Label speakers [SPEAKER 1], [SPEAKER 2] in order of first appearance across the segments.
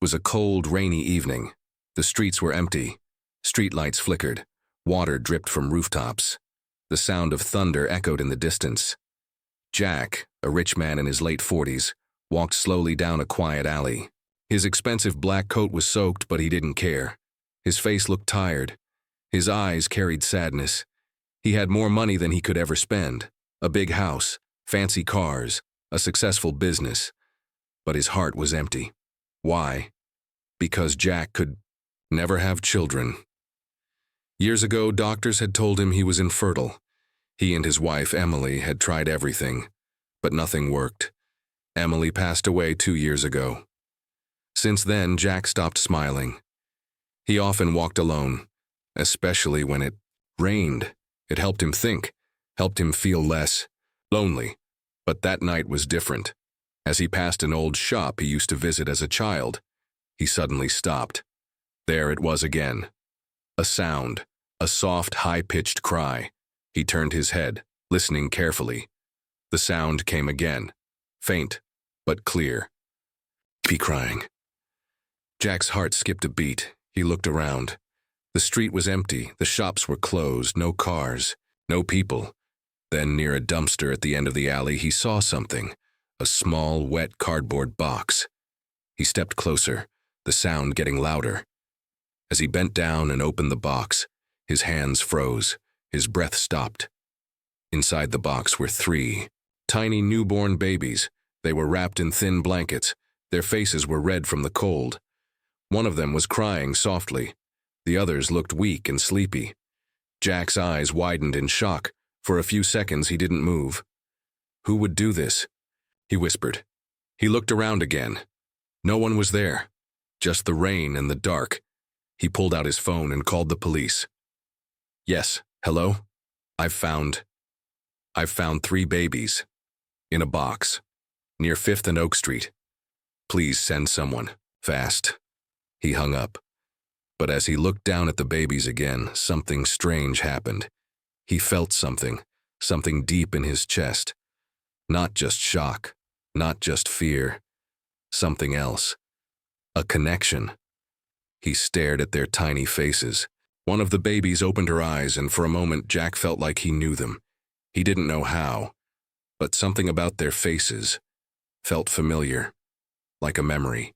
[SPEAKER 1] was a cold, rainy evening. The streets were empty. Streetlights flickered. Water dripped from rooftops. The sound of thunder echoed in the distance. Jack, a rich man in his late 40s, walked slowly down a quiet alley. His expensive black coat was soaked, but he didn't care. His face looked tired. His eyes carried sadness. He had more money than he could ever spend. A big house, fancy cars, a successful business. But his heart was empty. Why? Because Jack could never have children. Years ago, doctors had told him he was infertile. He and his wife, Emily, had tried everything, but nothing worked. Emily passed away 2 years ago. Since then, Jack stopped smiling. He often walked alone, especially when it rained. It helped him think, helped him feel less lonely. But that night was different. As he passed an old shop he used to visit as a child, he suddenly stopped. There it was again. A sound, a soft, high-pitched cry. He turned his head, listening carefully. The sound came again, faint, but clear. Be crying. Jack's heart skipped a beat. He looked around. The street was empty, the shops were closed, no cars, no people. Then, near a dumpster at the end of the alley, he saw something, a small, wet cardboard box. He stepped closer, the sound getting louder. As he bent down and opened the box, his hands froze, his breath stopped. Inside the box were 3 tiny newborn babies. They were wrapped in thin blankets. Their faces were red from the cold. One of them was crying softly. The others looked weak and sleepy. Jack's eyes widened in shock. For a few seconds he didn't move. Who would do this? He whispered. He looked around again. No one was there. Just the rain and the dark. He pulled out his phone and called the police. Yes, hello? I've found 3 babies. In a box. Near 5th and Oak Street. Please send someone. Fast. He hung up. But as he looked down at the babies again, something strange happened. He felt something deep in his chest. Not just shock, not just fear. Something else. A connection. He stared at their tiny faces. One of the babies opened her eyes, and for a moment Jack felt like he knew them. He didn't know how, but something about their faces felt familiar, like a memory.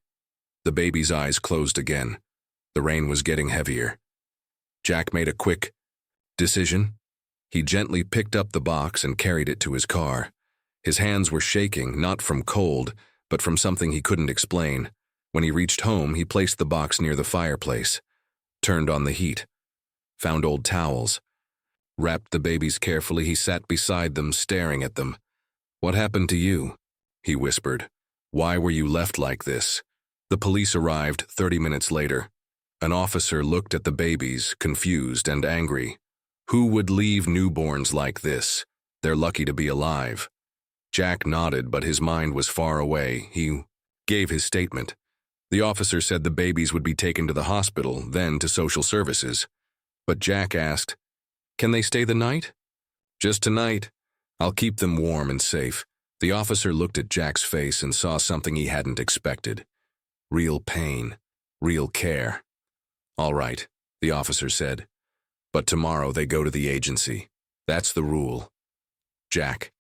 [SPEAKER 1] The baby's eyes closed again. The rain was getting heavier. Jack made a quick decision. He gently picked up the box and carried it to his car. His hands were shaking, not from cold, but from something he couldn't explain. When he reached home, he placed the box near the fireplace, turned on the heat, found old towels, wrapped the babies carefully. He sat beside them, staring at them. "What happened to you?" he whispered. "Why were you left like this?" The police arrived 30 minutes later. An officer looked at the babies, confused and angry. Who would leave newborns like this? They're lucky to be alive. Jack nodded, but his mind was far away. He gave his statement. The officer said the babies would be taken to the hospital, then to social services. But Jack asked, "Can they stay the night?" "Just tonight. I'll keep them warm and safe." The officer looked at Jack's face and saw something he hadn't expected. Real pain, real care. "All right," the officer said. "But tomorrow they go to the agency. That's the rule." Jack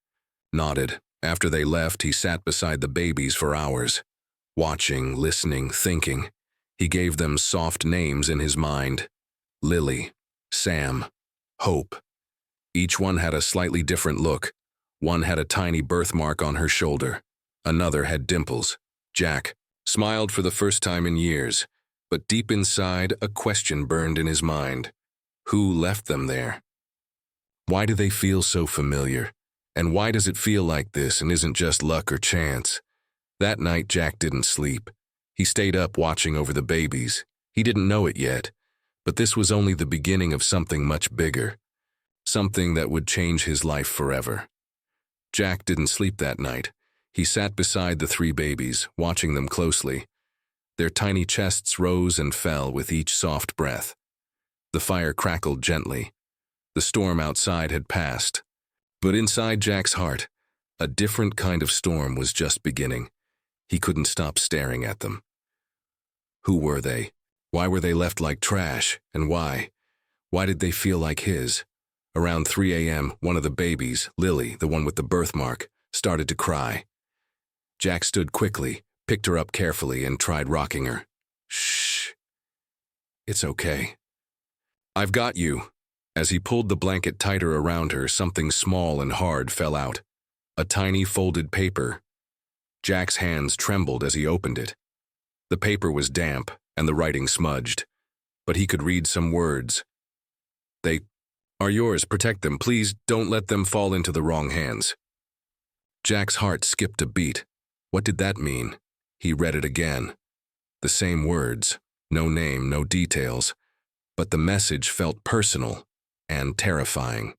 [SPEAKER 1] nodded. After they left, he sat beside the babies for hours, watching, listening, thinking. He gave them soft names in his mind. Lily, Sam, Hope. Each one had a slightly different look. One had a tiny birthmark on her shoulder. Another had dimples. Jack smiled for the first time in years, but deep inside, a question burned in his mind. Who left them there? Why do they feel so familiar? And why does it feel like this and isn't just luck or chance? That night, Jack didn't sleep. He stayed up watching over the babies. He didn't know it yet, but this was only the beginning of something much bigger. Something that would change his life forever. Jack didn't sleep that night. He sat beside the 3 babies, watching them closely. Their tiny chests rose and fell with each soft breath. The fire crackled gently. The storm outside had passed. But inside Jack's heart, a different kind of storm was just beginning. He couldn't stop staring at them. Who were they? Why were they left like trash? And why? Why did they feel like his? Around 3 a.m., one of the babies, Lily, the one with the birthmark, started to cry. Jack stood quickly, picked her up carefully, and tried rocking her. Shh. It's okay. I've got you. As he pulled the blanket tighter around her, something small and hard fell out. A tiny folded paper. Jack's hands trembled as he opened it. The paper was damp and the writing smudged, but he could read some words. They are yours. Protect them. Please don't let them fall into the wrong hands. Jack's heart skipped a beat. What did that mean? He read it again. The same words. No name, no details. But the message felt personal and terrifying.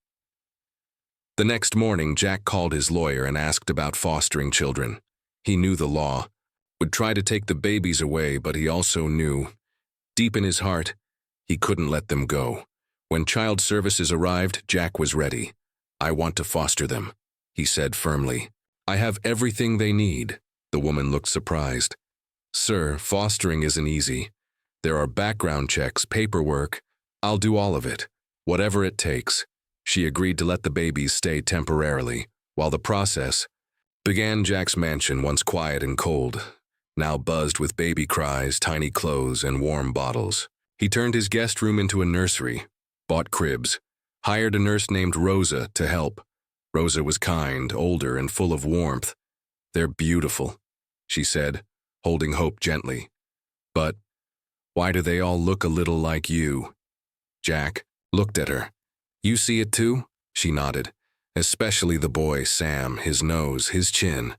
[SPEAKER 1] The next morning, Jack called his lawyer and asked about fostering children. He knew the law would try to take the babies away, but he also knew, deep in his heart, he couldn't let them go. When child services arrived, Jack was ready. I want to foster them, he said firmly. I have everything they need. The woman looked surprised. Sir, fostering isn't easy. There are background checks, paperwork. I'll do all of it, whatever it takes. She agreed to let the babies stay temporarily, while the process began. Jack's mansion, once quiet and cold, now buzzed with baby cries, tiny clothes, and warm bottles. He turned his guest room into a nursery, bought cribs, hired a nurse named Rosa to help. Rosa was kind, older, and full of warmth. They're beautiful, she said, holding Hope gently. But why do they all look a little like you? Jack looked at her. You see it too? She nodded. Especially the boy, Sam, his nose, his chin.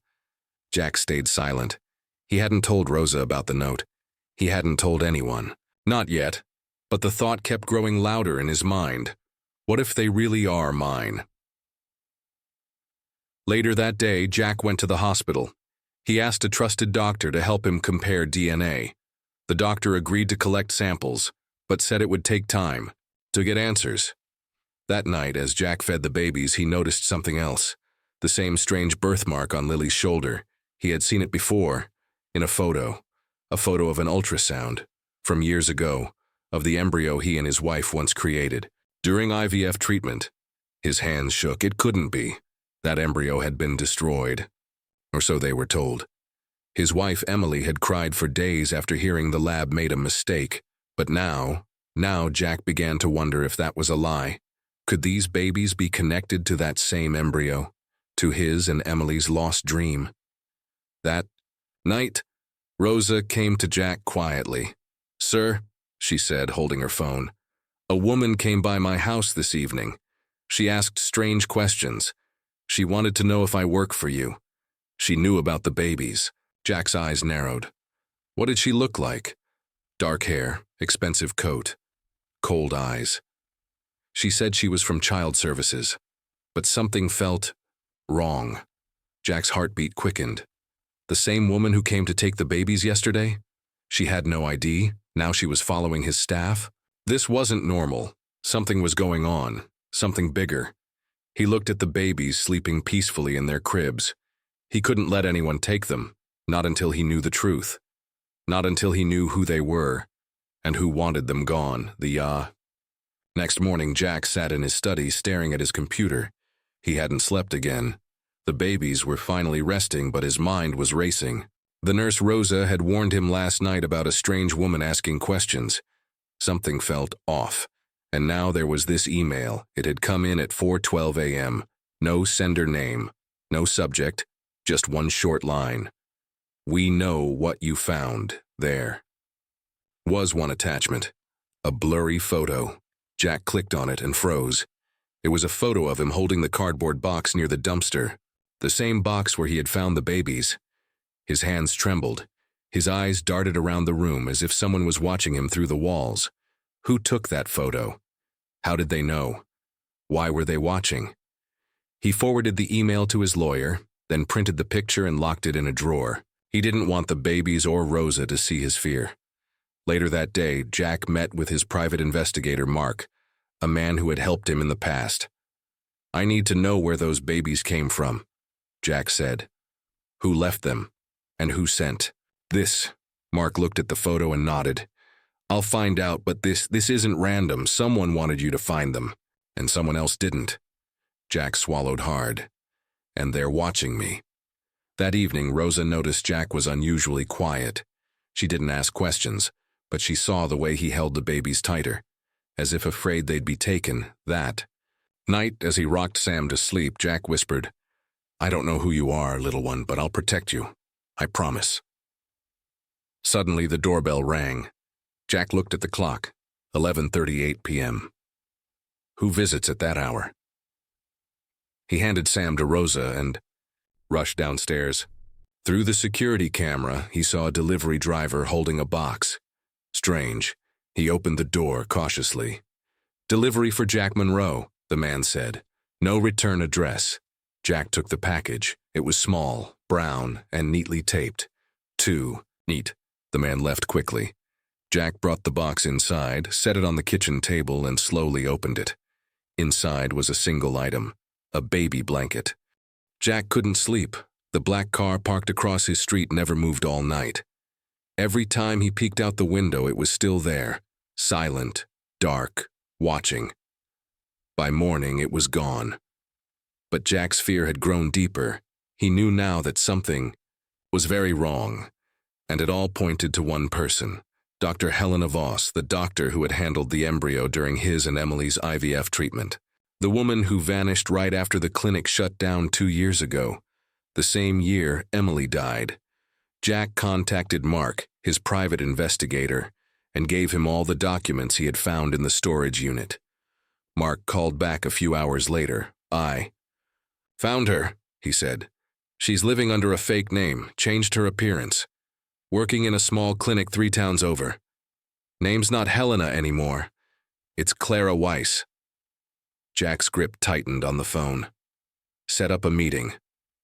[SPEAKER 1] Jack stayed silent. He hadn't told Rosa about the note. He hadn't told anyone. Not yet. But the thought kept growing louder in his mind. What if they really are mine? Later that day, Jack went to the hospital. He asked a trusted doctor to help him compare DNA. The doctor agreed to collect samples, but said it would take time to get answers. That night, as Jack fed the babies, he noticed something else. The same strange birthmark on Lily's shoulder. He had seen it before, in a photo of an ultrasound, from years ago, of the embryo he and his wife once created. During IVF treatment, his hands shook. It couldn't be. That embryo had been destroyed, or so they were told. His wife, Emily, had cried for days after hearing the lab made a mistake. But now Jack began to wonder if that was a lie. Could these babies be connected to that same embryo, to his and Emily's lost dream? That night, Rosa came to Jack quietly. Sir, she said, holding her phone, a woman came by my house this evening. She asked strange questions. She wanted to know if I work for you. She knew about the babies. Jack's eyes narrowed. What did she look like? Dark hair, expensive coat, cold eyes. She said she was from child services, but something felt wrong. Jack's heartbeat quickened. The same woman who came to take the babies yesterday? She had no ID. Now she was following his staff. This wasn't normal. Something was going on, something bigger. He looked at the babies sleeping peacefully in their cribs. He couldn't let anyone take them, not until he knew the truth. Not until he knew who they were, and who wanted them gone. Next morning, Jack sat in his study staring at his computer. He hadn't slept again. The babies were finally resting, but his mind was racing. The nurse Rosa had warned him last night about a strange woman asking questions. Something felt off. And now there was this email. It had come in at 4:12 a.m. No sender name, no subject, just one short line. We know what you found. There was one attachment, a blurry photo. Jack clicked on it and froze. It was a photo of him holding the cardboard box near the dumpster, the same box where he had found the babies. His hands trembled. His eyes darted around the room as if someone was watching him through the walls. Who took that photo? How did they know? Why were they watching? He forwarded the email to his lawyer, then printed the picture and locked it in a drawer. He didn't want the babies or Rosa to see his fear. Later that day, Jack met with his private investigator, Mark, a man who had helped him in the past. I need to know where those babies came from, Jack said. Who left them, and who sent? This Mark looked at the photo and nodded. I'll find out, but this isn't random. Someone wanted you to find them, and someone else didn't. Jack swallowed hard. And they're watching me. That evening, Rosa noticed Jack was unusually quiet. She didn't ask questions, but she saw the way he held the babies tighter, as if afraid they'd be taken. That night, as he rocked Sam to sleep, Jack whispered, I don't know who you are, little one, but I'll protect you. I promise. Suddenly, the doorbell rang. Jack looked at the clock. 11:38 p.m. Who visits at that hour? He handed Sam to Rosa and rushed downstairs. Through the security camera, he saw a delivery driver holding a box. Strange. He opened the door cautiously. Delivery for Jack Monroe, the man said. No return address. Jack took the package. It was small, brown, and neatly taped. Too neat. The man left quickly. Jack brought the box inside, set it on the kitchen table, and slowly opened it. Inside was a single item, a baby blanket. Jack couldn't sleep. The black car parked across his street never moved all night. Every time he peeked out the window, it was still there, silent, dark, watching. By morning, it was gone. But Jack's fear had grown deeper. He knew now that something was very wrong, and it all pointed to one person, Dr. Helena Voss, the doctor who had handled the embryo during his and Emily's IVF treatment. The woman who vanished right after the clinic shut down 2 years ago. The same year, Emily died. Jack contacted Mark, his private investigator, and gave him all the documents he had found in the storage unit. Mark called back a few hours later. I found her, he said. She's living under a fake name, changed her appearance. Working in a small clinic 3 towns over. Name's not Helena anymore. It's Clara Weiss. Jack's grip tightened on the phone. Set up a meeting.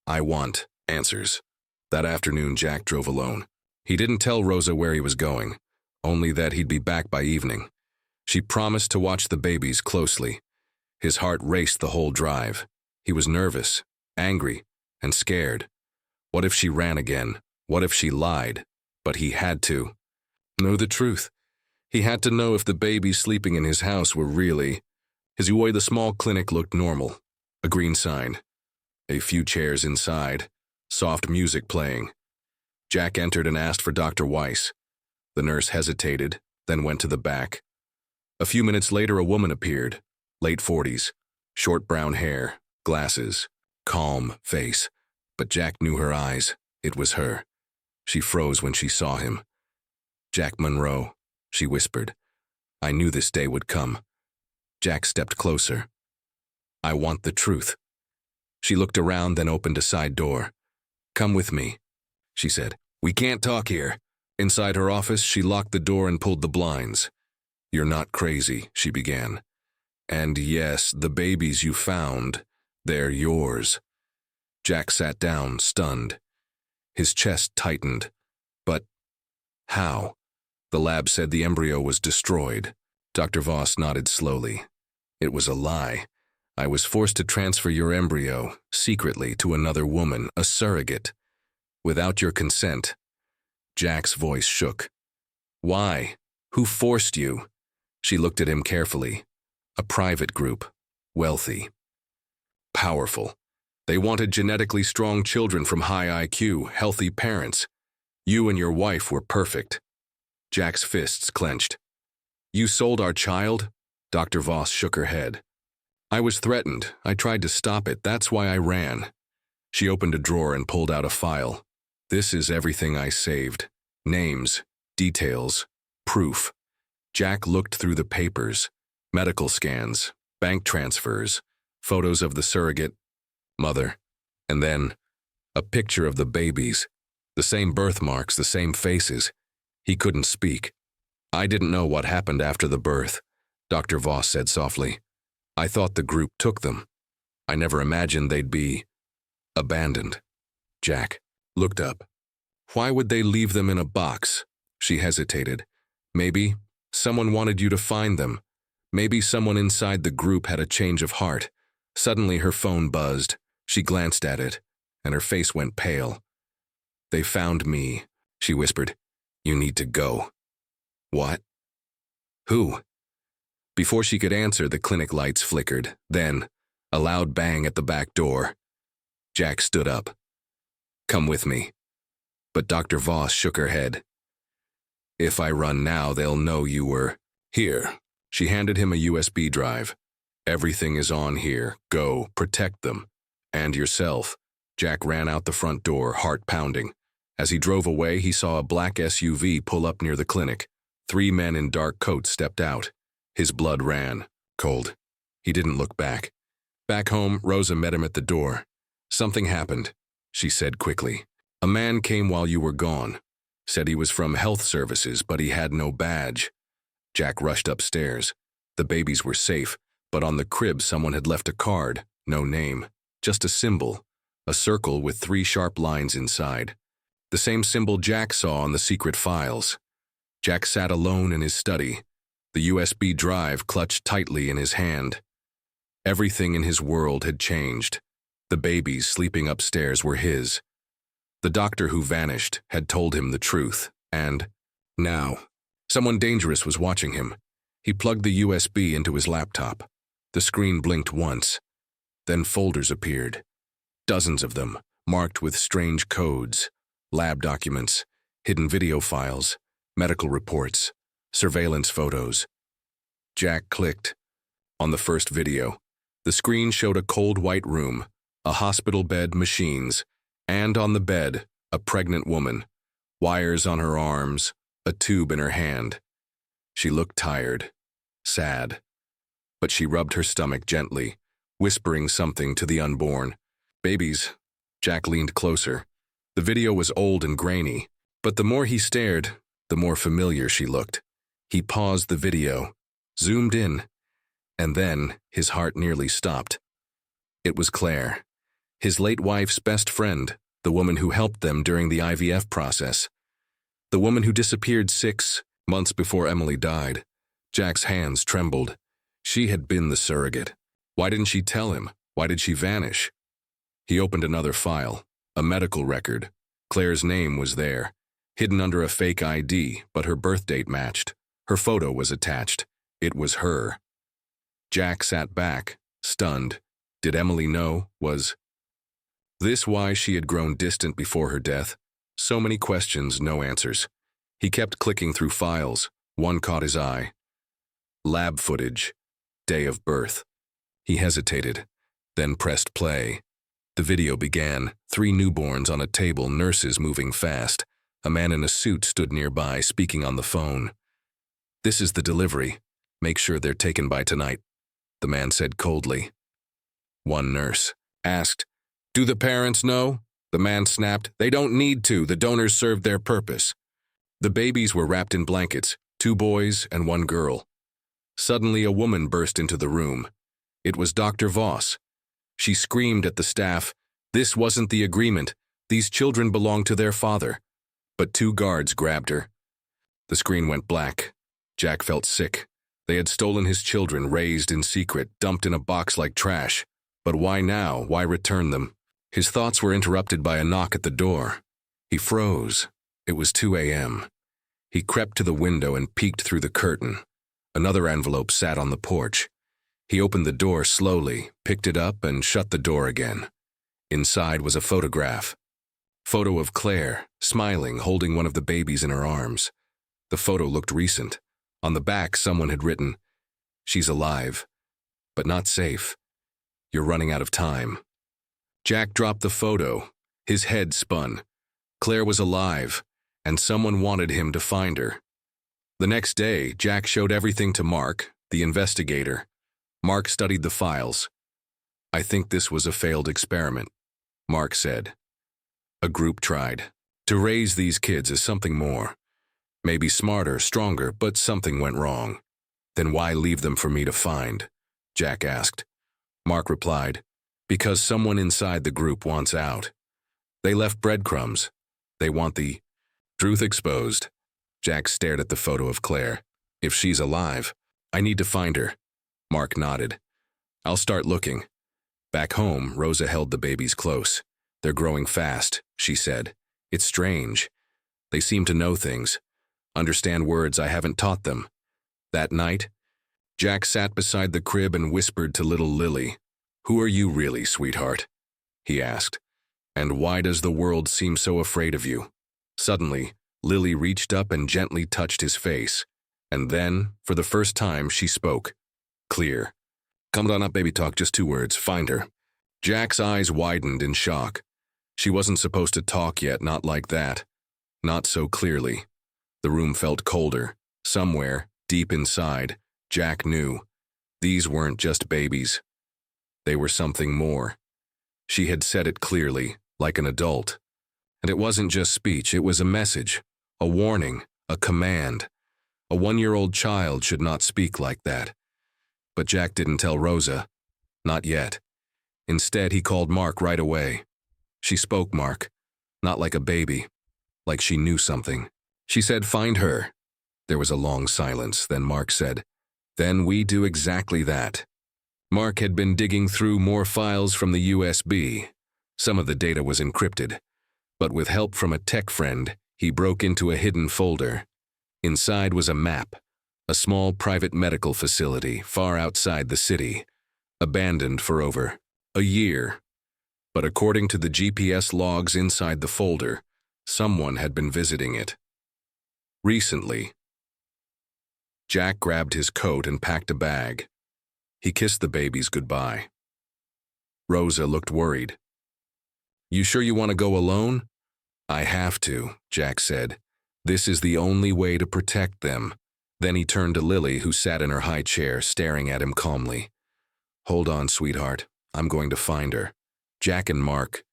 [SPEAKER 1] I want answers. That afternoon, Jack drove alone. He didn't tell Rosa where he was going, only that he'd be back by evening. She promised to watch the babies closely. His heart raced the whole drive. He was nervous, angry, and scared. What if she ran again? What if she lied? But he had to know the truth. He had to know if the babies sleeping in his house were really. His way, the small clinic looked normal. A green sign. A few chairs inside. Soft music playing. Jack entered and asked for Dr. Weiss. The nurse hesitated, then went to the back. A few minutes later, a woman appeared. Late 40s. Short brown hair. Glasses. Calm face. But Jack knew her eyes. It was her. She froze when she saw him. Jack Monroe, she whispered. I knew this day would come. Jack stepped closer. I want the truth. She looked around, then opened a side door. Come with me, she said. We can't talk here. Inside her office, she locked the door and pulled the blinds. You're not crazy, she began. And yes, the babies you found, they're yours. Jack sat down, stunned. His chest tightened. But how? The lab said the embryo was destroyed. Dr. Voss nodded slowly. It was a lie. I was forced to transfer your embryo, secretly, to another woman, a surrogate. Without your consent. Jack's voice shook. Why? Who forced you? She looked at him carefully. A private group. Wealthy. Powerful. They wanted genetically strong children from high IQ, healthy parents. You and your wife were perfect. Jack's fists clenched. You sold our child? Dr. Voss shook her head. I was threatened. I tried to stop it. That's why I ran. She opened a drawer and pulled out a file. This is everything I saved. Names, details, proof. Jack looked through the papers. Medical scans, bank transfers, photos of the surrogate, mother, and then a picture of the babies. The same birthmarks, the same faces. He couldn't speak. I didn't know what happened after the birth, Dr. Voss said softly. I thought the group took them. I never imagined they'd be abandoned. Jack looked up. Why would they leave them in a box? She hesitated. Maybe someone wanted you to find them. Maybe someone inside the group had a change of heart. Suddenly her phone buzzed. She glanced at it, and her face went pale. They found me, she whispered. You need to go. What? Who? Before she could answer, the clinic lights flickered. Then, a loud bang at the back door. Jack stood up. Come with me. But Dr. Voss shook her head. If I run now, they'll know you were. Here. She handed him a USB drive. Everything is on here. Go, protect them. And yourself. Jack ran out the front door, heart pounding. As he drove away, he saw a black SUV pull up near the clinic. 3 men in dark coats stepped out. His blood ran. Cold. He didn't look back. Back home, Rosa met him at the door. Something happened, she said quickly. A man came while you were gone. Said he was from health services, but he had no badge. Jack rushed upstairs. The babies were safe, but on the crib someone had left a card, no name, just a symbol, a circle with 3 sharp lines inside. The same symbol Jack saw on the secret files. Jack sat alone in his study, the USB drive clutched tightly in his hand. Everything in his world had changed. The babies sleeping upstairs were his. The doctor who vanished had told him the truth, and now, someone dangerous was watching him. He plugged the USB into his laptop. The screen blinked once. Then folders appeared. Dozens of them, marked with strange codes. Lab documents, hidden video files, medical reports, surveillance photos. Jack clicked. On the first video, the screen showed a cold white room, a hospital bed, machines, and on the bed, a pregnant woman, wires on her arms, a tube in her hand. She looked tired, sad, but she rubbed her stomach gently, whispering something to the unborn. Babies. Jack leaned closer. The video was old and grainy, but the more he stared, the more familiar she looked. He paused the video, zoomed in, and then his heart nearly stopped. It was Claire, his late wife's best friend, the woman who helped them during the IVF process. The woman who disappeared 6 months before Emily died. Jack's hands trembled. She had been the surrogate. Why didn't she tell him? Why did she vanish? He opened another file, a medical record. Claire's name was there, hidden under a fake ID, but her birth date matched. Her photo was attached. It was her. Jack sat back, stunned. Did Emily know? Was this why she had grown distant before her death? So many questions, no answers. He kept clicking through files. One caught his eye. Lab footage. Day of birth. He hesitated, then pressed play. The video began. 3 newborns on a table, nurses moving fast. A man in a suit stood nearby, speaking on the phone. This is the delivery. Make sure they're taken by tonight, the man said coldly. One nurse asked, Do the parents know? The man snapped, They don't need to. The donors served their purpose. The babies were wrapped in blankets, 2 boys and 1 girl. Suddenly a woman burst into the room. It was Dr. Voss. She screamed at the staff, This wasn't the agreement. These children belong to their father. But 2 guards grabbed her. The screen went black. Jack felt sick. They had stolen his children, raised in secret, dumped in a box like trash. But why now? Why return them? His thoughts were interrupted by a knock at the door. He froze. It was 2 a.m. He crept to the window and peeked through the curtain. Another envelope sat on the porch. He opened the door slowly, picked it up, and shut the door again. Inside was a photograph. Photo of Claire, smiling, holding one of the babies in her arms. The photo looked recent. On the back, someone had written, She's alive, but not safe. You're running out of time. Jack dropped the photo. His head spun. Claire was alive, and someone wanted him to find her. The next day, Jack showed everything to Mark, the investigator. Mark studied the files. I think this was a failed experiment, Mark said. A group tried. To raise these kids is something more. Maybe smarter, stronger, but something went wrong. Then why leave them for me to find? Jack asked. Mark replied, Because someone inside the group wants out. They left breadcrumbs. They want the truth exposed. Jack stared at the photo of Claire. If she's alive, I need to find her. Mark nodded. I'll start looking. Back home, Rosa held the babies close. They're growing fast, she said. It's strange. They seem to know things. understand words I haven't taught them. That night, Jack sat beside the crib and whispered to little Lily, "Who are you really, sweetheart?" he asked. "And why does the world seem so afraid of you?" Suddenly, Lily reached up and gently touched his face. And then, for the first time, she spoke. Clear. "Come on up, baby talk, just 2 words. Find her." Jack's eyes widened in shock. She wasn't supposed to talk yet, not like that. Not so clearly. The room felt colder. Somewhere, deep inside, Jack knew. These weren't just babies. They were something more. She had said it clearly, like an adult. And it wasn't just speech, it was a message, a warning, a command. A 1-year-old child should not speak like that. But Jack didn't tell Rosa. Not yet. Instead, he called Mark right away. She spoke Mark, not like a baby, like she knew something. She said, "Find her." There was a long silence, then Mark said, "Then we do exactly that." Mark had been digging through more files from the USB. Some of the data was encrypted, but with help from a tech friend, he broke into a hidden folder. Inside was a map, a small private medical facility far outside the city, abandoned for over a year. But according to the GPS logs inside the folder, someone had been visiting it. Recently. Jack grabbed his coat and packed a bag. He kissed the babies goodbye. Rosa looked worried. "You sure you want to go alone?" "I have to," Jack said. "This is the only way to protect them." Then he turned to Lily, who sat in her high chair, staring at him calmly. "Hold on, sweetheart. I'm going to find her." Jack and Mark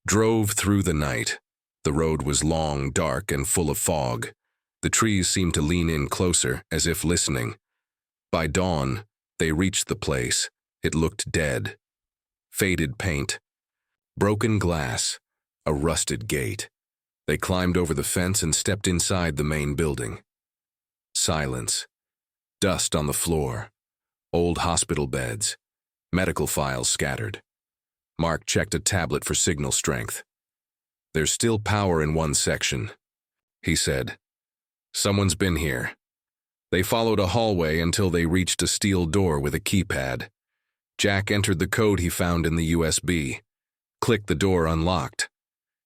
[SPEAKER 1] drove through the night. The road was long, dark, and full of fog. The trees seemed to lean in closer, as if listening. By dawn, they reached the place. It looked dead. Faded paint, broken glass, a rusted gate. They climbed over the fence and stepped inside the main building. Silence. Dust on the floor. Old hospital beds. Medical files scattered. Mark checked a tablet for signal strength. "There's still power in one section," he said. "Someone's been here." They followed a hallway until they reached a steel door with a keypad. Jack entered the code he found in the USB. Clicked, the door unlocked.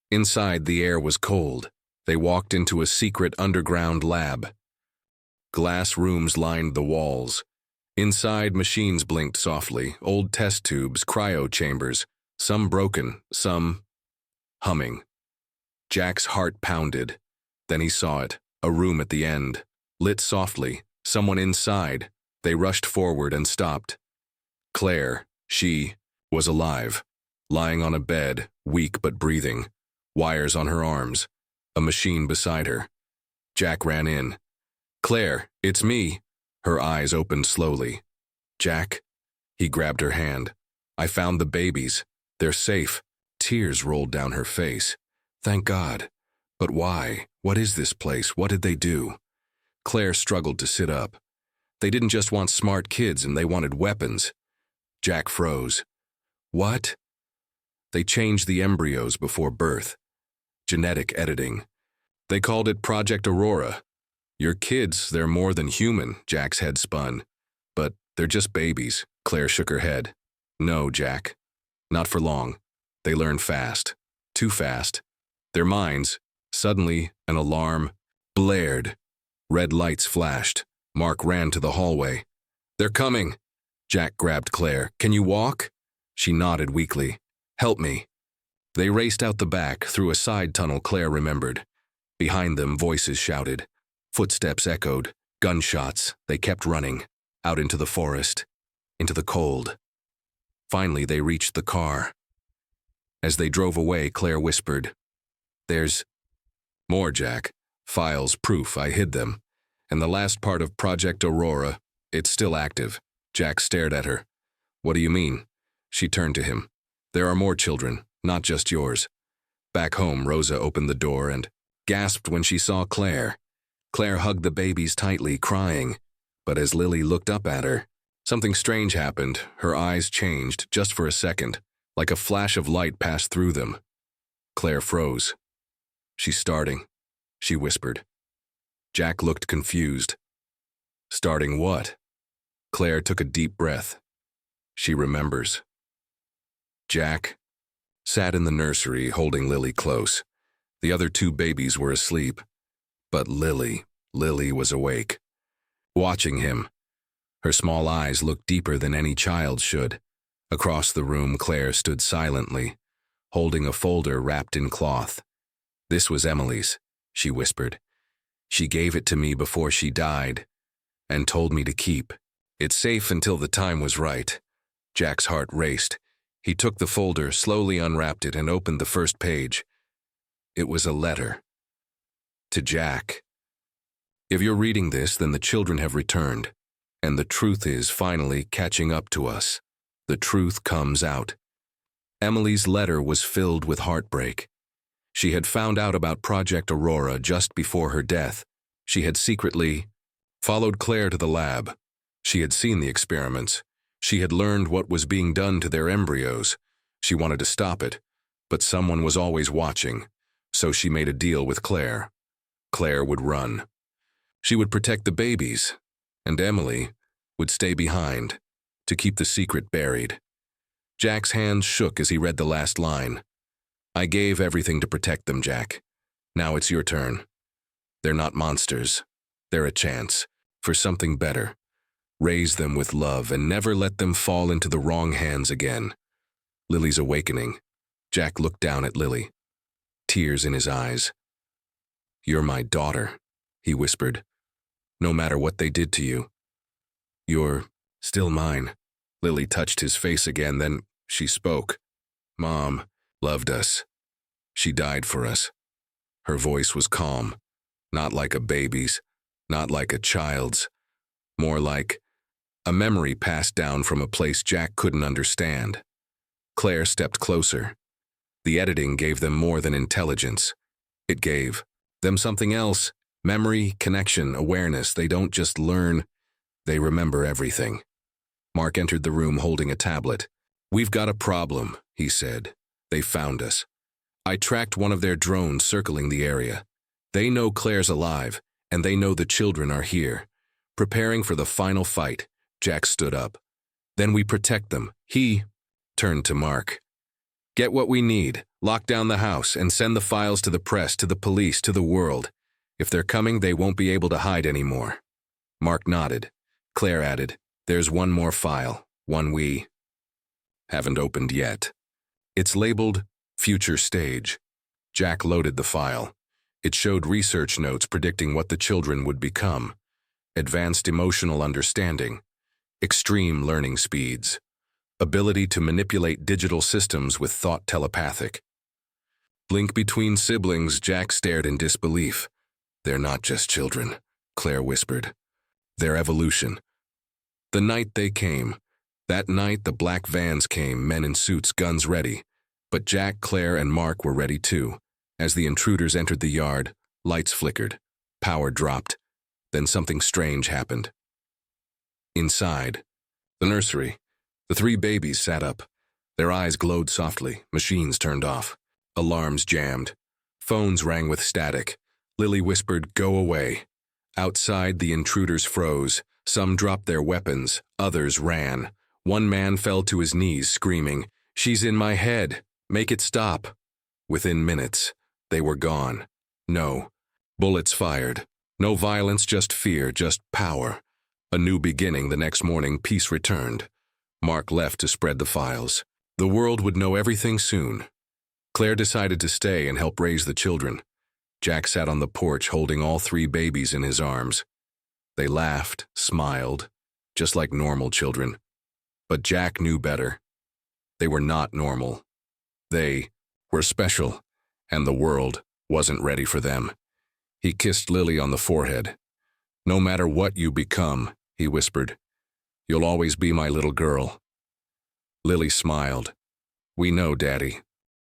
[SPEAKER 1] Inside, the air was cold. They walked into a secret underground lab. Glass rooms lined the walls. Inside, machines blinked softly, old test tubes, cryo chambers, some broken, some humming. Jack's heart pounded. Then he saw it, a room at the end, lit softly, someone inside. They rushed forward and stopped. Claire, she, was alive, lying on a bed, weak but breathing, wires on her arms, a machine beside her. Jack ran in. "Claire, it's me." Her eyes opened slowly. "Jack?" He grabbed her hand. "I found the babies. They're safe." Tears rolled down her face. "Thank God. But why? What is this place? What did they do?" Claire struggled to sit up. "They didn't just want smart kids, and they wanted weapons." Jack froze. "What?" "They changed the embryos before birth. Genetic editing. They called it Project Aurora. Your kids, they're more than human," Jack's head spun. "But they're just babies." Claire shook her head. "No, Jack. Not for long. They learn fast. Too fast. Their minds." Suddenly, an alarm blared. Red lights flashed. Mark ran to the hallway. "They're coming." Jack grabbed Claire. "Can you walk?" She nodded weakly. "Help me." They raced out the back, through a side tunnel Claire remembered. Behind them, voices shouted. Footsteps echoed. Gunshots. They kept running. Out into the forest. Into the cold. Finally, they reached the car. As they drove away, Claire whispered, "There's more, Jack. Files, proof, I hid them. And the last part of Project Aurora, it's still active." Jack stared at her. "What do you mean?" She turned to him. "There are more children, not just yours." Back home, Rosa opened the door and gasped when she saw Claire. Claire hugged the babies tightly, crying. But as Lily looked up at her, something strange happened. Her eyes changed, just for a second, like a flash of light passed through them. Claire froze. "She's starting," she whispered. Jack looked confused. Starting what? Claire took a deep breath. She remembers. Jack sat in the nursery holding Lily close. The other two babies were asleep, but Lily was awake. Watching him, her small eyes looked deeper than any child should. Across the room, Claire stood silently, holding a folder wrapped in cloth. "This was Emily's," she whispered. "She gave it to me before she died and told me to keep. It's safe until the time was right." Jack's heart raced. He took the folder, slowly unwrapped it, and opened the first page. It was a letter. To Jack. "If you're reading this, then the children have returned, and the truth is finally catching up to us. The truth comes out." Emily's letter was filled with heartbreak. She had found out about Project Aurora just before her death. She had secretly followed Claire to the lab. She had seen the experiments. She had learned what was being done to their embryos. She wanted to stop it, but someone was always watching, so she made a deal with Claire. Claire would run. She would protect the babies, and Emily would stay behind to keep the secret buried. Jack's hands shook as he read the last line. "I gave everything to protect them, Jack. Now it's your turn. They're not monsters. They're a chance for something better. Raise them with love and never let them fall into the wrong hands again." Lily's awakening. Jack looked down at Lily, tears in his eyes. "You're my daughter," he whispered. "No matter what they did to you, you're still mine." Lily touched his face again, then she spoke. "Mom loved us. She died for us." Her voice was calm, not like a baby's, not like a child's, more like a memory passed down from a place Jack couldn't understand. Claire stepped closer. The editing gave them more than intelligence. It gave them something else: memory, connection, awareness. They don't just learn, they remember everything. Mark entered the room holding a tablet. "We've got a problem," he said. "They found us. I tracked one of their drones circling the area. They know Claire's alive, and they know the children are here. Preparing for the final fight." Jack stood up. "Then we protect them." He turned to Mark. "Get what we need, lock down the house, and send the files to the press, to the police, to the world. If they're coming, they won't be able to hide anymore." Mark nodded. Claire added, "There's one more file, one we haven't opened yet. It's labeled Future Stage." Jack loaded the file. It showed research notes predicting what the children would become: advanced emotional understanding, extreme learning speeds, ability to manipulate digital systems with thought telepathic. Link between siblings. Jack stared in disbelief. "They're not just children," Claire whispered. "They're evolution." The night they came. That night the black vans came, men in suits, guns ready. But Jack, Claire, and Mark were ready too. As the intruders entered the yard, lights flickered, power dropped. Then something strange happened. Inside the nursery, the three babies sat up. Their eyes glowed softly, machines turned off. Alarms jammed. Phones rang with static. Lily whispered, "Go away." Outside, the intruders froze. Some dropped their weapons, others ran. One man fell to his knees, screaming, "She's in my head! Make it stop!" Within minutes, they were gone. No bullets fired. No violence, just fear, just power. A new beginning. The next morning, peace returned. Mark left to spread the files. The world would know everything soon. Claire decided to stay and help raise the children. Jack sat on the porch holding all three babies in his arms. They laughed, smiled, just like normal children. But Jack knew better. They were not normal. They were special, and the world wasn't ready for them. He kissed Lily on the forehead. "No matter what you become," he whispered, "you'll always be my little girl." Lily smiled. "We know, Daddy."